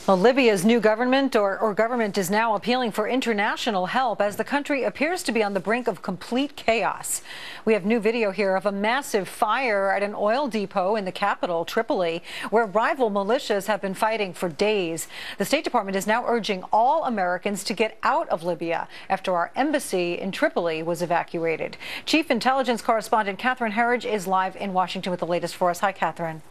Well, Libya's new government government is now appealing for international help as the country appears to be on the brink of complete chaos. We have new video here of a massive fire at an oil depot in the capital, Tripoli, where rival militias have been fighting for days. The State Department is now urging all Americans to get out of Libya after our embassy in Tripoli was evacuated. Chief Intelligence Correspondent Catherine Herridge is live in Washington with the latest for us. Hi, Catherine.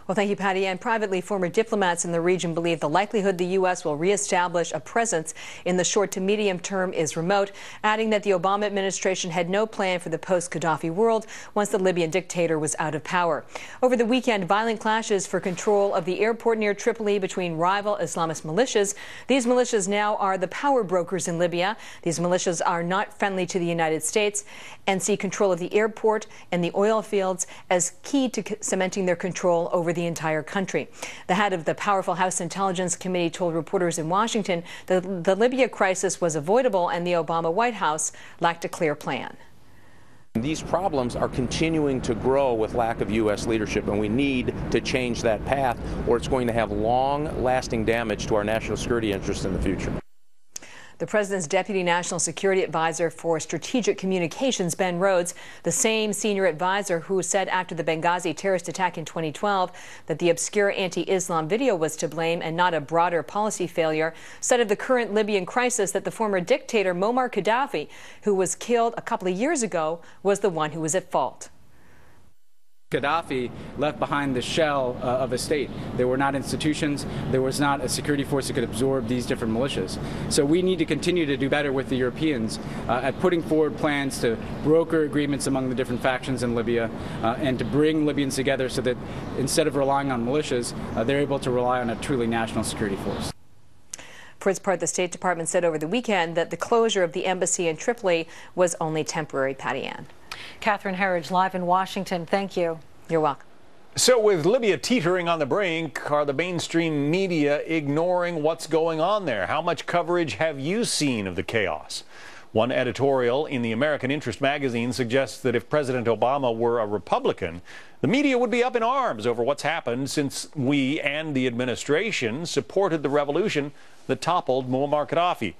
Well, thank you, Patty. And privately, former diplomats in the region believe the likelihood the U.S. will reestablish a presence in the short to medium term is remote, adding that the Obama administration had no plan for the post-Gaddafi world once the Libyan dictator was out of power. Over the weekend, violent clashes for control of the airport near Tripoli between rival Islamist militias. These militias now are the power brokers in Libya. These militias are not friendly to the United States and see control of the airport and the oil fields as key to cementing their control over the entire country. The head of the powerful House Intelligence Committee told reporters in Washington that the Libya crisis was avoidable and the Obama White House lacked a clear plan. These problems are continuing to grow with lack of U.S. leadership, and we need to change that path, or it's going to have long-lasting damage to our national security interests in the future. The president's deputy national security advisor for strategic communications, Ben Rhodes, the same senior advisor who said after the Benghazi terrorist attack in 2012 that the obscure anti-Islam video was to blame and not a broader policy failure, said of the current Libyan crisis that the former dictator Muammar Gaddafi, who was killed a couple of years ago, was the one who was at fault. Gaddafi left behind the shell of a state. There were not institutions. There was not a security force that could absorb these different militias. So we need to continue to do better with the Europeans at putting forward plans to broker agreements among the different factions in Libya and to bring Libyans together so that instead of relying on militias, they're able to rely on a truly national security force. For its part, the State Department said over the weekend that the closure of the embassy in Tripoli was only temporary. Patty Ann. Catherine Herridge, live in Washington. Thank you. You're welcome. So with Libya teetering on the brink, are the mainstream media ignoring what's going on there? How much coverage have you seen of the chaos? One editorial in the American Interest magazine suggests that if President Obama were a Republican, the media would be up in arms over what's happened since we and the administration supported the revolution that toppled Muammar Gaddafi.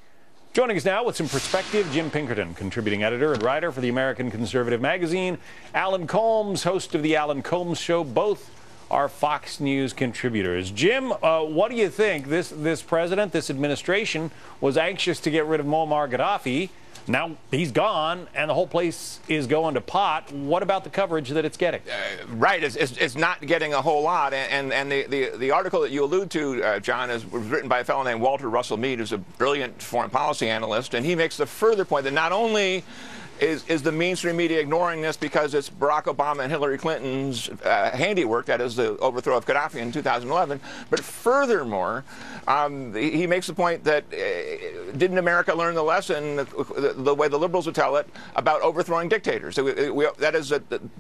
Joining us now with some perspective, Jim Pinkerton, contributing editor and writer for the American Conservative magazine. Alan Colmes, host of the Alan Colmes Show. Both are Fox News contributors. Jim, what do you think? This president, this administration was anxious to get rid of Muammar Gaddafi. Now he's gone, and the whole place is going to pot. What about the coverage that it's getting? Right, it's not getting a whole lot. And the article that you allude to, John, was written by a fellow named Walter Russell Mead, who's a brilliant foreign policy analyst, and he makes the further point that not only is the mainstream media ignoring this because it's Barack Obama and Hillary Clinton's handiwork, that is the overthrow of Gaddafi in 2011, but furthermore, he makes the point that didn't America learn the lesson, the way the liberals would tell it, about overthrowing dictators? So that is,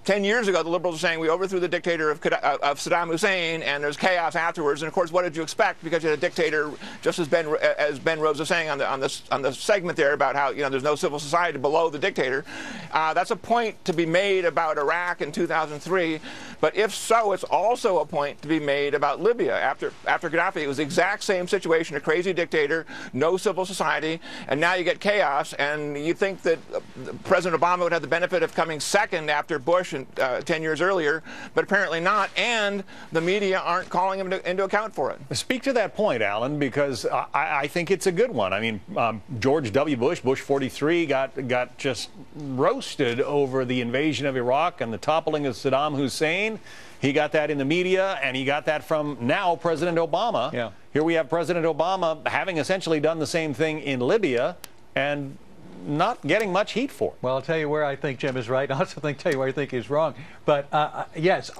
10 years ago, the liberals were saying we overthrew the dictator of Saddam Hussein, and there's chaos afterwards. And of course, what did you expect? Because you had a dictator, just as Ben Rhodes was saying on the segment there about how there's no civil society below the dictator. That's a point to be made about Iraq in 2003, but if so, it's also a point to be made about Libya. After Gaddafi, it was the exact same situation, a crazy dictator, no civil society, and now you get chaos, and you think that President Obama would have the benefit of coming second after Bush 10 years earlier, but apparently not, and the media aren't calling him into account for it. Speak to that point, Alan, because I think it's a good one. I mean, George W. Bush, Bush 43, got just roasted over the invasion of Iraq and the toppling of Saddam Hussein. He got that in the media, and he got that from now President Obama. Yeah. Here we have President Obama having essentially done the same thing in Libya and not getting much heat for it. Well, I'll tell you where I think Jim is right. I also tell you where I think he's wrong. But yes,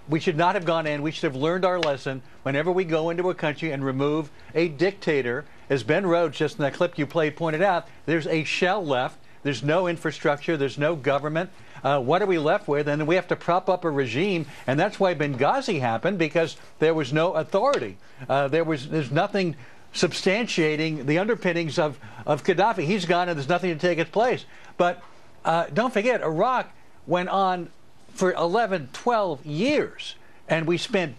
we should not have gone in. We should have learned our lesson whenever we go into a country and remove a dictator. As Ben Rhodes, just in that clip you played, pointed out, there's a shell left. There's no infrastructure. There's no government. What are we left with? And then we have to prop up a regime. And that's why Benghazi happened, because there was no authority. There's nothing substantiating the underpinnings of Gaddafi. He's gone, and there's nothing to take its place. But don't forget, Iraq went on for 11, 12 years, and we spent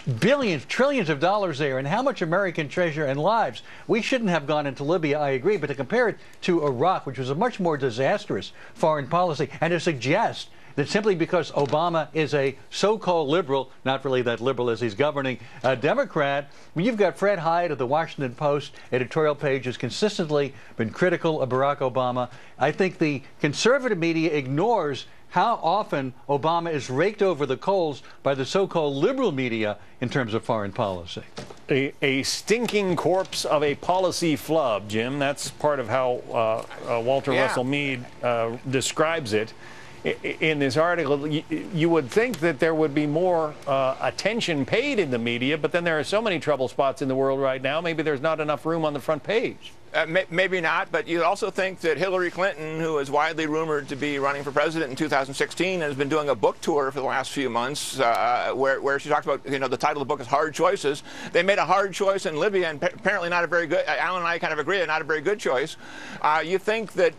billions, trillions of dollars there, and how much American treasure and lives. We shouldn't have gone into Libya, I agree, but to compare it to Iraq, which was a much more disastrous foreign policy, and to suggest that simply because Obama is a so-called liberal, not really that liberal as he's governing, Democrat, when you've got Fred Hyde of the Washington Post editorial page has consistently been critical of Barack Obama. I think the conservative media ignores how often Obama is raked over the coals by the so-called liberal media in terms of foreign policy. A stinking corpse of a policy flub, Jim. That's part of how Walter Russell Mead describes it. In this article, you would think that there would be more attention paid in the media, but then there are so many trouble spots in the world right now, maybe there's not enough room on the front page. Maybe not, but you also think that Hillary Clinton, who is widely rumored to be running for president in 2016, has been doing a book tour for the last few months where she talks about, the title of the book is Hard Choices. They made a hard choice in Libya, and apparently not a very good, Alan and I kind of agree, not a very good choice. You think that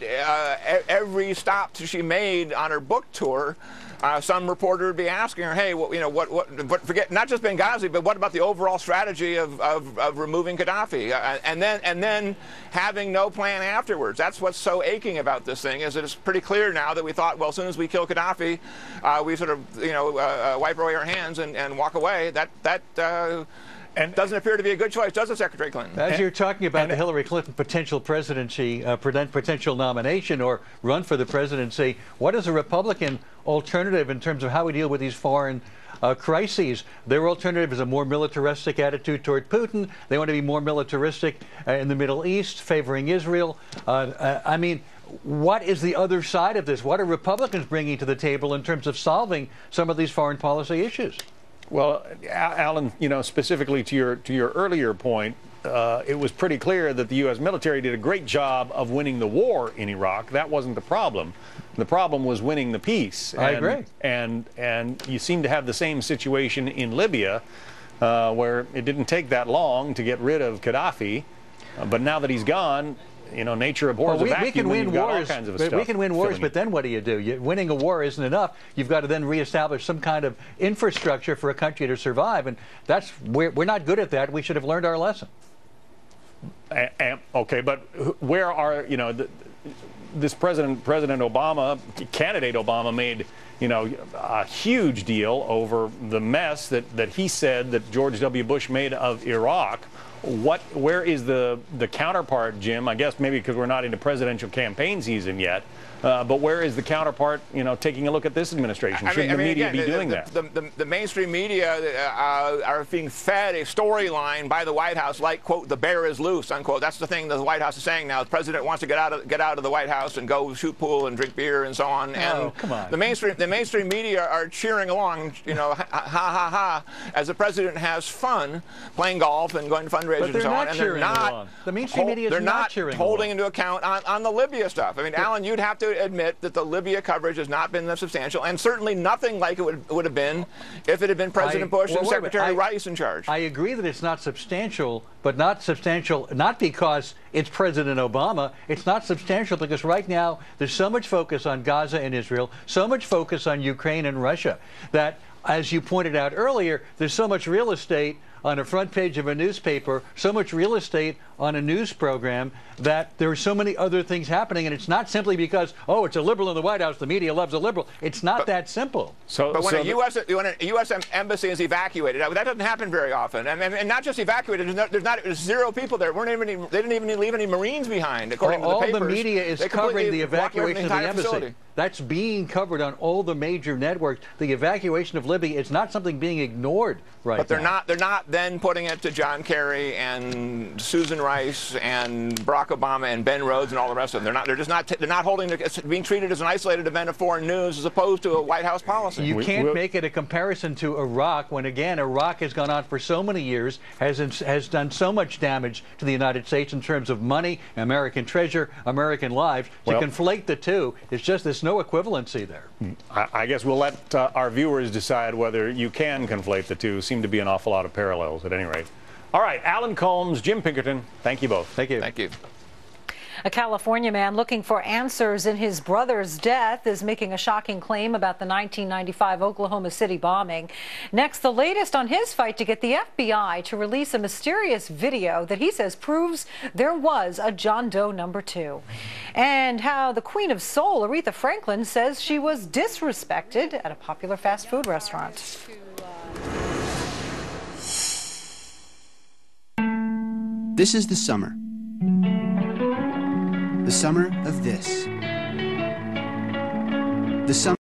every stop she made on her book tour, some reporter would be asking her, hey, what forget not just Benghazi, but what about the overall strategy of removing Gaddafi, and then having no plan afterwards. That's what's so aching about this thing, is that it's pretty clear now that we thought, well, as soon as we kill Gaddafi, we sort of wipe away our hands and walk away. And doesn't appear to be a good choice, does it, Secretary Clinton? As you're talking about the Hillary Clinton potential presidency, potential nomination or run for the presidency, what is a Republican alternative in terms of how we deal with these foreign crises? Their alternative is a more militaristic attitude toward Putin. They want to be more militaristic in the Middle East, favoring Israel. I mean, what is the other side of this? What are Republicans bringing to the table in terms of solving some of these foreign policy issues? Well, Alan, specifically to your earlier point, it was pretty clear that the U.S. military did a great job of winning the war in Iraq. That wasn't the problem. The problem was winning the peace. I agree. And you seem to have the same situation in Libya, where it didn't take that long to get rid of Gaddafi. But now that he's gone, nature abhors a vacuum. We can win wars, we can win wars, but then what do? Winning a war isn't enough. You've got to then reestablish some kind of infrastructure for a country to survive, and we're not good at that. We should have learned our lesson. Okay, but where are this President Obama, candidate Obama, made a huge deal over the mess that he said that George W. Bush made of Iraq. Where is the counterpart, Jim? I guess maybe because we're not into presidential campaign season yet. But where is the counterpart, taking a look at this administration? Shouldn't the media be doing that? The mainstream media are being fed a storyline by the White House like, quote, the bear is loose, unquote. That's the thing that the White House is saying now. The president wants to get out of the White House and go shoot pool and drink beer and so on. And come on. The mainstream media are cheering along, ha, ha, ha, as the president has fun playing golf and going to fundraisers and so on. And they're not. The mainstream media is not cheering along. Holding into account on the Libya stuff. I mean, Alan, you'd have to admit that the Libya coverage has not been that substantial, and certainly nothing like it would have been if it had been President Bush and Secretary Rice in charge. I agree that it's not substantial, but not substantial not because it's President Obama. It's not substantial because right now there's so much focus on Gaza and Israel, so much focus on Ukraine and Russia, that, as you pointed out earlier, there's so much real estate on the front page of a newspaper, so much real estate on a news program, that there are so many other things happening, and it's not simply because, oh, it's a liberal in the White House, the media loves a liberal. It's not that simple. But when a U.S. embassy is evacuated, that doesn't happen very often, and not just evacuated. There's zero people there. They didn't even leave any Marines behind, according to the papers. All the media is covering the evacuation of the embassy. Facility. That's being covered on all the major networks. The evacuation of Libya is not something being ignored right now. But they're not then putting it to John Kerry and Susan Rice and Barack Obama and Ben Rhodes and all the rest of them. They're not holding it. It's being treated as an isolated event of foreign news as opposed to a White House policy. You can't make it a comparison to Iraq when, again, Iraq has gone on for so many years, has done so much damage to the United States in terms of money, American treasure, American lives. To conflate the two, it's just there's no equivalency there. I guess we'll let our viewers decide whether you can conflate the two. Seem to be an awful lot of parallels at any rate. All right, Alan Colmes, Jim Pinkerton, thank you both. Thank you. Thank you. A California man looking for answers in his brother's death is making a shocking claim about the 1995 Oklahoma City bombing. Next, the latest on his fight to get the FBI to release a mysterious video that he says proves there was a John Doe number 2. And how the Queen of Soul, Aretha Franklin, says she was disrespected at a popular fast food restaurant. This is the summer. The summer of this. The summer